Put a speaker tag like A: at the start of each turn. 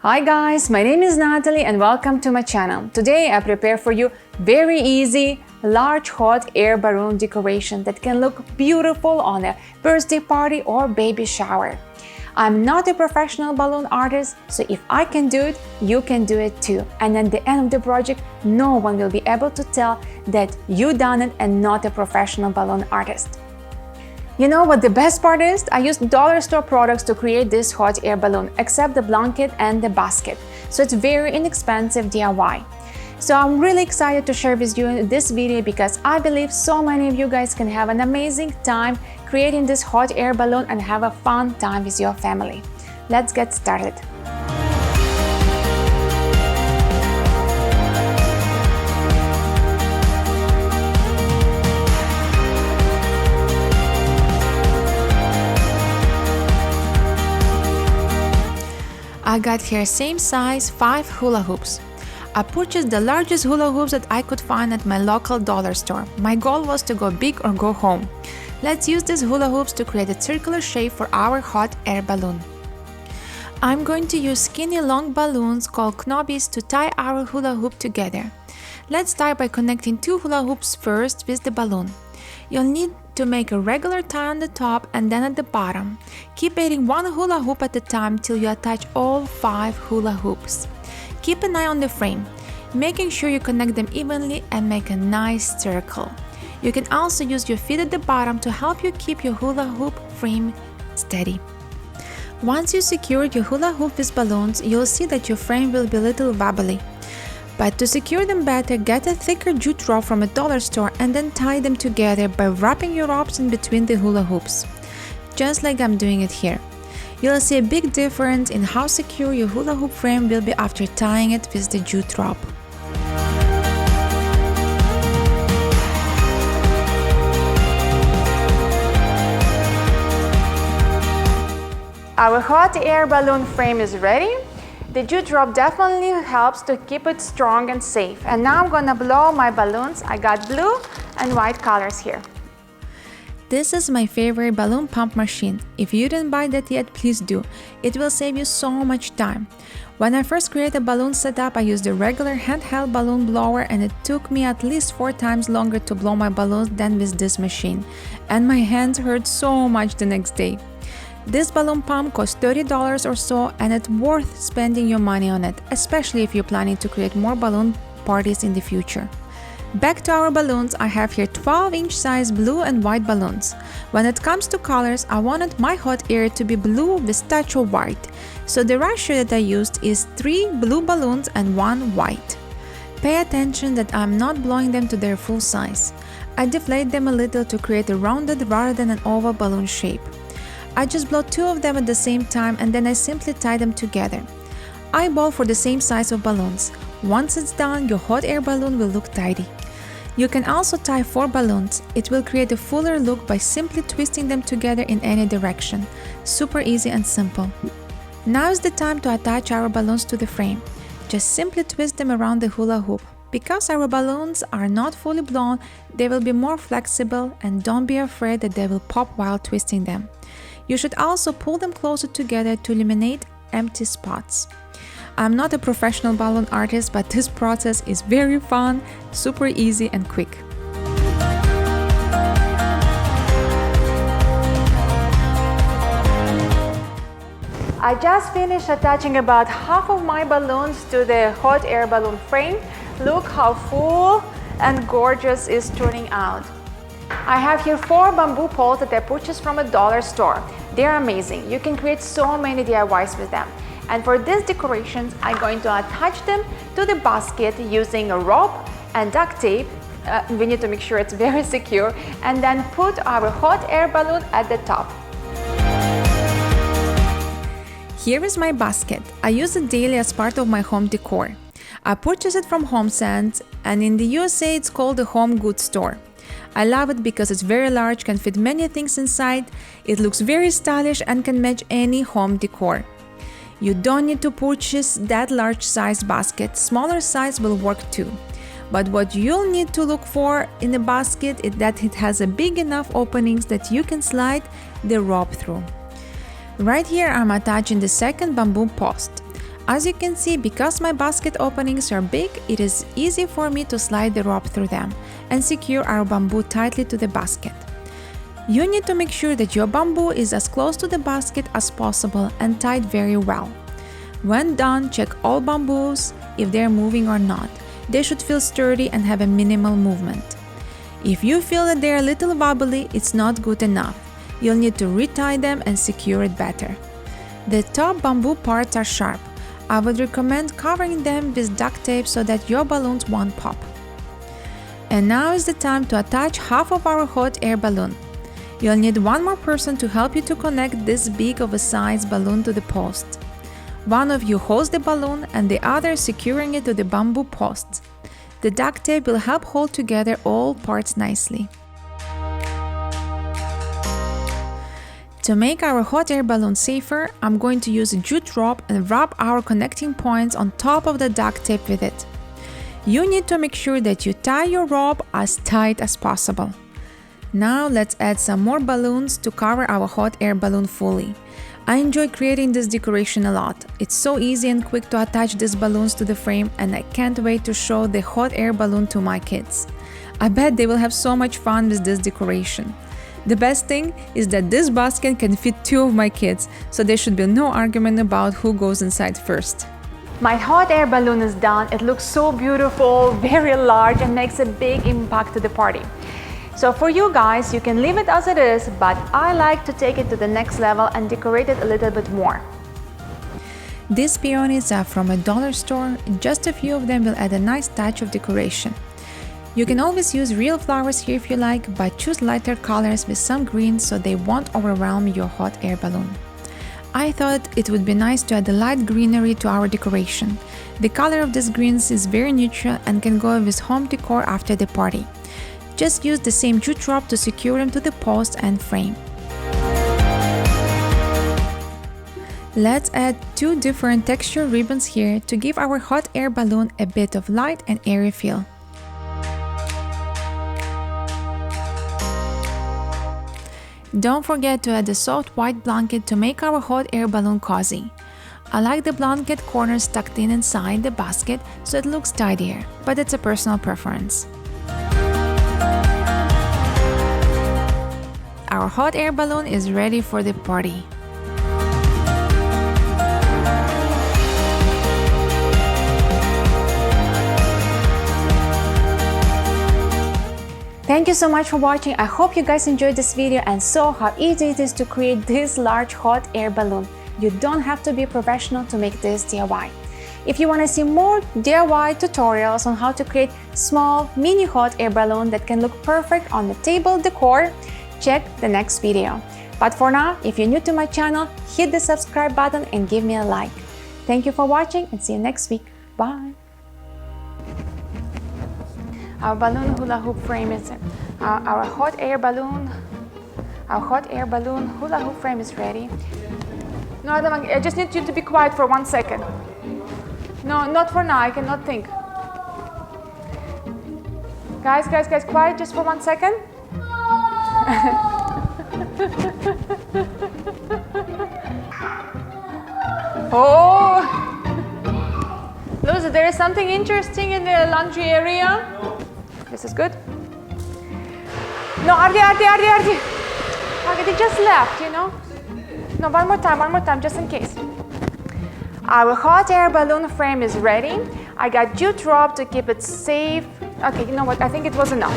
A: Hi guys, my name is Natalie and welcome to my channel. Today I prepare for you very easy, large hot air balloon decoration that can look beautiful on a birthday party or baby shower. I'm not a professional balloon artist, so if I can do it, you can do it too. And at the end of the project, no one will be able to tell that you done it and not a professional balloon artist. You know what the best part is? I used dollar store products to create this hot air balloon, except the blanket and the basket. So it's very inexpensive DIY. So I'm really excited to share with you this video because I believe so many of you guys can have an amazing time creating this hot air balloon and have a fun time with your family. Let's get started. I got here same size 5 hula hoops. I purchased the largest hula hoops that I could find at my local dollar store. My goal was to go big or go home. Let's use these hula hoops to create a circular shape for our hot air balloon. I'm going to use skinny long balloons called knobbies to tie our hula hoop together. Let's start by connecting 2 hula hoops first with the balloon. You'll need to make a regular tie on the top and then at the bottom. Keep adding 1 hula hoop at a time till you attach all 5 hula hoops. Keep an eye on the frame, making sure you connect them evenly and make a nice circle. You can also use your feet at the bottom to help you keep your hula hoop frame steady. Once you secured your hula hoop with balloons, you'll see that your frame will be a little wobbly. But to secure them better, get a thicker jute rope from a dollar store and then tie them together by wrapping your ropes in between the hula hoops. Just like I'm doing it here. You'll see a big difference in how secure your hula hoop frame will be after tying it with the jute rope. Our hot air balloon frame is ready. The jute rope definitely helps to keep it strong and safe. And now I'm gonna blow my balloons. I got blue and white colors here. This is my favorite balloon pump machine. If you didn't buy that yet, please do. It will save you so much time. When I first created a balloon setup, I used a regular handheld balloon blower and it took me at least 4 times longer to blow my balloons than with this machine. And my hands hurt so much the next day. This balloon pump costs $30 or so and it's worth spending your money on it, especially if you're planning to create more balloon parties in the future. Back to our balloons, I have here 12-inch size blue and white balloons. When it comes to colors, I wanted my hot air to be blue with touch of white, so the ratio that I used is 3 blue balloons and 1 white. Pay attention that I'm not blowing them to their full size. I deflate them a little to create a rounded rather than an oval balloon shape. I just blow 2 of them at the same time and then I simply tie them together. Eyeball for the same size of balloons. Once it's done, your hot air balloon will look tidy. You can also tie 4 balloons. It will create a fuller look by simply twisting them together in any direction. Super easy and simple. Now is the time to attach our balloons to the frame. Just simply twist them around the hula hoop. Because our balloons are not fully blown, they will be more flexible and don't be afraid that they will pop while twisting them. You should also pull them closer together to eliminate empty spots. I'm not a professional balloon artist, but this process is very fun, super easy and quick. I just finished attaching about half of my balloons to the hot air balloon frame. Look how full and gorgeous it's turning out. I have here 4 bamboo poles that I purchased from a dollar store. They're amazing. You can create so many DIYs with them. And for these decorations, I'm going to attach them to the basket using a rope and duct tape. We need to make sure it's very secure. And then put our hot air balloon at the top. Here is my basket. I use it daily as part of my home decor. I purchased it from HomeSense, and in the USA it's called the Home Goods Store. I love it because it's very large, can fit many things inside, it looks very stylish and can match any home decor. You don't need to purchase that large size basket, smaller size will work too. But what you'll need to look for in the basket is that it has a big enough openings that you can slide the rope through. Right here I'm attaching the second bamboo post.
B: As you can see, because my basket openings are big, it is easy for me to slide the rope through them and secure our bamboo tightly to the basket. You need to make sure that your bamboo is as close to the basket as possible and tied very well. When done, check all bamboos if they are moving or not. They should feel sturdy and have a minimal movement. If you feel that they are a little wobbly, it's not good enough. You'll need to retie them and secure it better. The top bamboo parts are sharp. I would recommend covering them with duct tape so that your balloons won't pop. And now is the time to attach half of our hot air balloon. You'll need one more person to help you to connect this big of a size balloon to the post. One of you holds the balloon and the other securing it to the bamboo posts. The duct tape will help hold together all parts nicely. To make our hot air balloon safer, I'm going to use a jute rope and wrap our connecting points on top of the duct tape with it. You need to make sure that you tie your rope as tight as possible. Now let's add some more balloons to cover our hot air balloon fully. I enjoy creating this decoration a lot. It's so easy and quick to attach these balloons to the frame, and I can't wait to show the hot air balloon to my kids. I bet they will have so much fun with this decoration. The best thing is that this basket can fit 2 of my kids, so there should be no argument about who goes inside first.
A: My hot air balloon is done. It looks so beautiful, very large, and makes a big impact to the party. So for you guys, you can leave it as it is, but I like to take it to the next level and decorate it a little bit more.
B: These peonies are from a dollar store. Just a few of them will add a nice touch of decoration. You can always use real flowers here if you like, but choose lighter colors with some green so they won't overwhelm your hot air balloon. I thought it would be nice to add a light greenery to our decoration. The color of these greens is very neutral and can go with home decor after the party. Just use the same jute rope to secure them to the post and frame. Let's add 2 different texture ribbons here to give our hot air balloon a bit of light and airy feel. Don't forget to add a soft white blanket to make our hot air balloon cozy. I like the blanket corners tucked in inside the basket so it looks tidier, but it's a personal preference. Our hot air balloon is ready for the party.
A: Thank you so much for watching. I hope you guys enjoyed this video and saw how easy it is to create this large hot air balloon. You don't have to be a professional to make this DIY. If you want to see more DIY tutorials on how to create small mini hot air balloon that can look perfect on the table decor, check the next video. But for now, if you're new to my channel, hit the subscribe button and give me a like. Thank you for watching and see you next week. Bye! Our balloon hula hoop frame is our hot air balloon hula hoop frame is ready. No, I just need you to be quiet for 1 second. No, not for now. I cannot think. Guys, quiet just for 1 second. Oh, Luz, there is something interesting in the laundry area. This is good. No, Ardi. Okay, they just left, you know. No, one more time, just in case. Our hot air balloon frame is ready. I got jute rope to keep it safe. Okay, you know what? I think it was enough.